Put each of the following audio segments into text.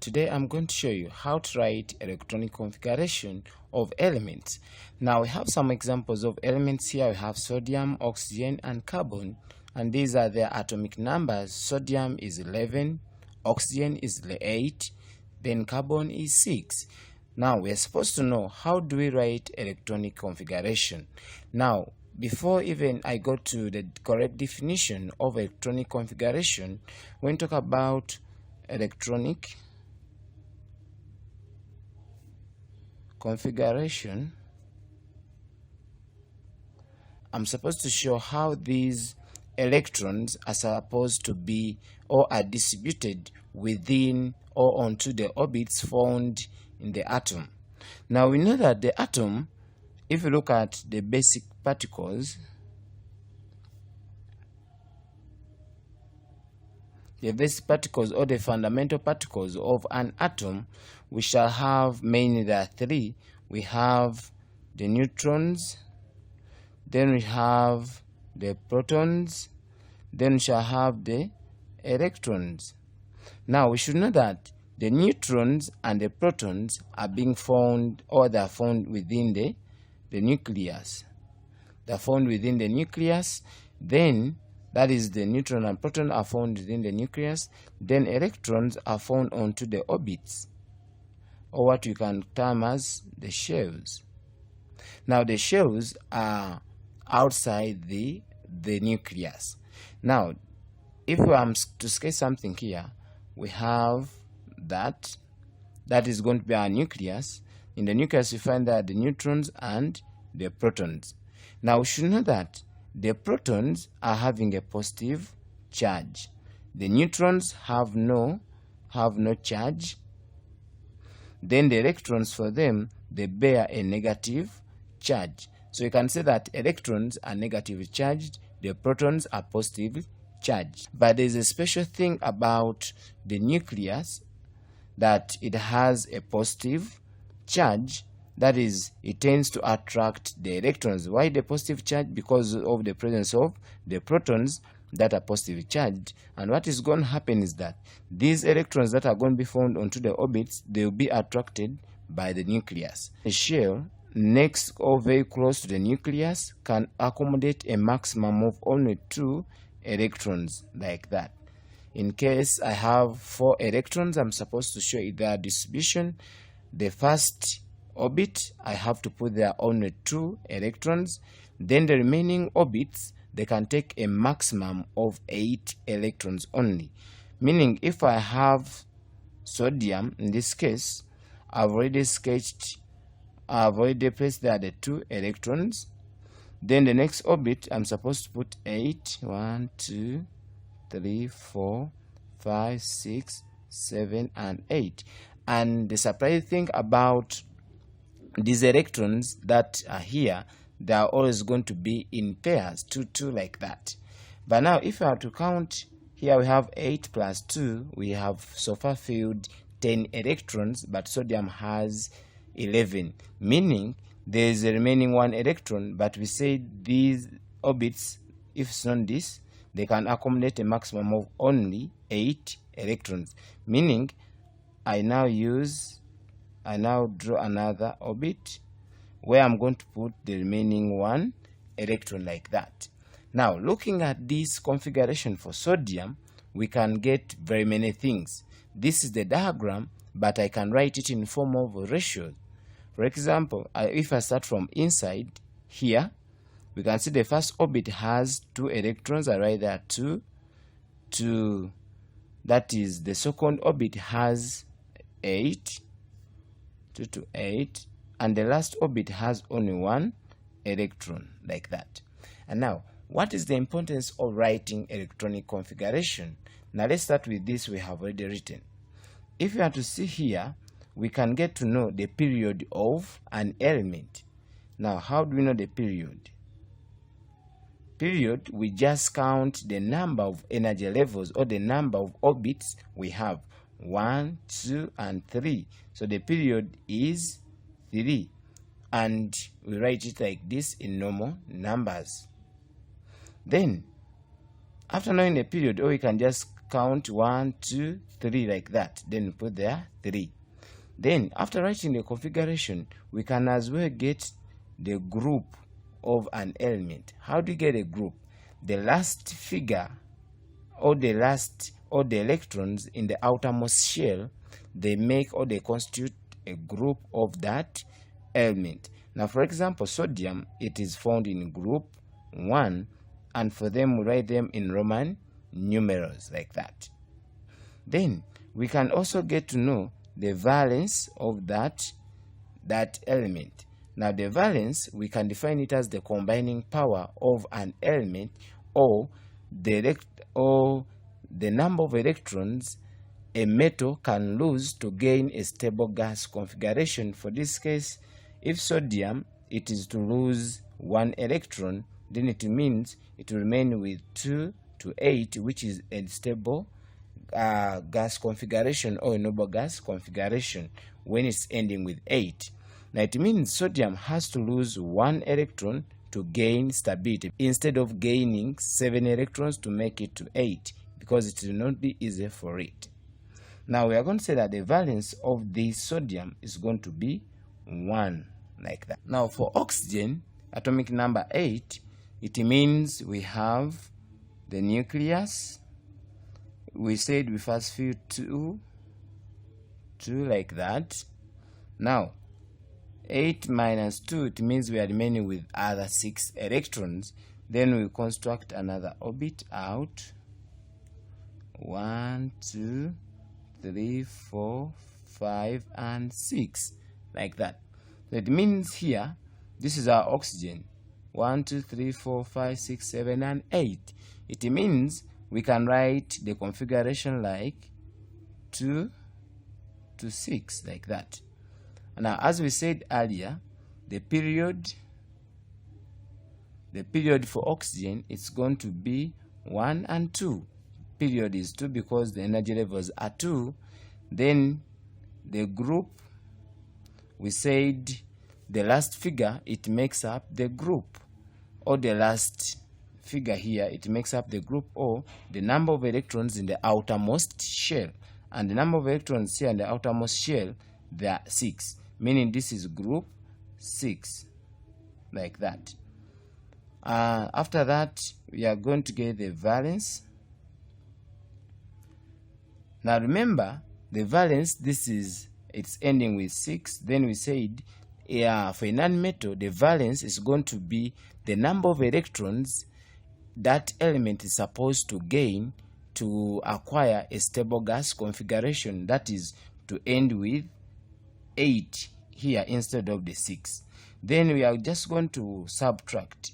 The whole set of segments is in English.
Today I'm going to show you how to write electronic configuration of elements. Now we have some examples of elements here. We have sodium, oxygen and carbon, and these are their atomic numbers. Sodium is 11, oxygen is 8, then carbon is 6. Now we are supposed to know how do we write electronic configuration. Now before even I go to the correct definition of electronic configuration, when we talk about electronic configuration, I'm supposed to show how these electrons are supposed to be or are distributed within or onto the orbits found in the atom. Now we know that the atom, if you look at the basic particles, or the fundamental particles of an atom, we shall have mainly there are three. We have the neutrons, then we have the protons, then we shall have the electrons. Now we should know that the neutrons and the protons are being found, or they are found within the nucleus. They are found within the nucleus. Then that is, the neutron and proton are found within the nucleus. Then electrons are found onto the orbits, or what you can term as the shells. Now the shells are outside the nucleus. Now if we are to sketch something here, we have that is going to be our nucleus. In the nucleus we find that the neutrons and the protons. Now we should know that the protons are having a positive charge. The neutrons have no charge. Then the electrons, for them, they bear a negative charge. So you can say that electrons are negatively charged, the protons are positively charged. But there is a special thing about the nucleus, that it has a positive charge. That is, it tends to attract the electrons. Why the positive charge? Because of the presence of the protons that are positively charged. And what is going to happen is that these electrons that are going to be found onto the orbits, they will be attracted by the nucleus. The shell next or very close to the nucleus can accommodate a maximum of only 2 electrons, like that. In case I have 4 electrons, I'm supposed to show their distribution. The first orbit, I have to put there only 2 electrons. Then the remaining orbits, they can take a maximum of 8 electrons only. Meaning, if I have sodium, in this case, I've already placed there the 2 electrons. Then the next orbit, I'm supposed to put 8. 1, 2, 3, 4, 5, 6, 7, and 8. And the surprising thing about these electrons that are here, they are always going to be in pairs, 2, 2, like that. But now if I have to count, here we have 8 plus 2, we have so far filled 10 electrons, but sodium has 11, meaning there is a remaining 1 electron. But we say these orbits, if it's not this, they can accommodate a maximum of only 8 electrons, meaning I now draw another orbit where I'm going to put the remaining 1 electron, like that. Now looking at this configuration for sodium, we can get very many things. This is the diagram, but I can write it in form of ratios. For example, if I start from inside here, we can see the first orbit has 2 electrons. I write there 2. That is, the second orbit has 8, 2 to 8, and the last orbit has only 1 electron, like that. And now, what is the importance of writing electronic configuration? Now let's start with this we have already written. If you are to see here, we can get to know the period of an element. Now, how do we know the period? Period, we just count the number of energy levels, or the number of orbits we have. 1, 2, and 3. So the period is 3. And we write it like this in normal numbers. Then, after knowing the period, or we can just count 1, 2, 3 like that. Then we put there 3. Then after writing the configuration, we can as well get the group of an element. How do you get a group? The last figure or the electrons in the outermost shell, they make or they constitute a group of that element. Now for example, sodium, it is found in group 1, and for them we write them in Roman numerals like that. Then we can also get to know the valence of that element. Now the valence, we can define it as the combining power of an element or the number of electrons a metal can lose to gain a stable gas configuration. For this case, if sodium, it is to lose 1 electron, then it means it will remain with 2 to 8, which is a stable gas configuration or a noble gas configuration when it's ending with 8. Now it means sodium has to lose 1 electron to gain stability instead of gaining 7 electrons to make it to 8, because it will not be easy for it. Now we are going to say that the valence of the sodium is going to be 1 like that. Now for oxygen, atomic number 8, it means we have the nucleus. We said we first fill 2 like that. Now 8 minus 2, it means we are remaining with other 6 electrons. Then we construct another orbit out. 1, 2, 3, 4, 5, and 6 like that. So it means here, this is our oxygen. 1, 2, 3, 4, 5, 6, 7, and 8. It means we can write the configuration like 2 to 6 like that. Now as we said earlier, the period for oxygen is going to be 1 and 2. Period is 2 because the energy levels are 2. Then the group, we said the last figure, it makes up the group, or the last figure here, it makes up the group, or the number of electrons in the outermost shell. And the number of electrons here in the outermost shell, they are 6, meaning this is group 6 like that. After that, we are going to get the valence. Now remember, the valence, it's ending with 6. Then we said, for a non-metal, the valence is going to be the number of electrons that element is supposed to gain to acquire a stable gas configuration, that is to end with 8 here instead of the 6. Then we are just going to subtract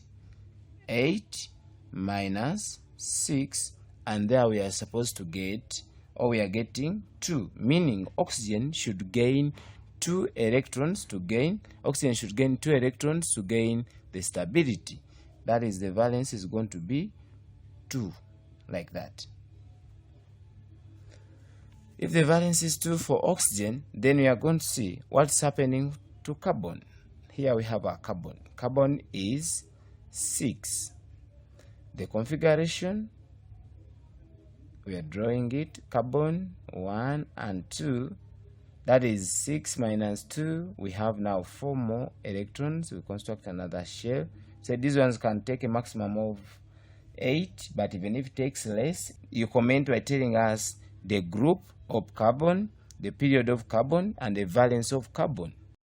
8 minus 6, and there we are supposed to get, or we are getting 2, meaning oxygen should gain 2 electrons to gain, oxygen should gain 2 electrons to gain the stability. That is, the valence is going to be 2 like that. If the valence is 2 for oxygen, then we are going to see what's happening to carbon. Here we have our carbon. Carbon is 6. The configuration, we are drawing it, carbon 1 and 2, that is 6 minus 2, we have now 4 more electrons. We construct another shell. So these ones can take a maximum of 8, but even if it takes less, you comment by telling us the group of carbon, the period of carbon, and the valence of carbon.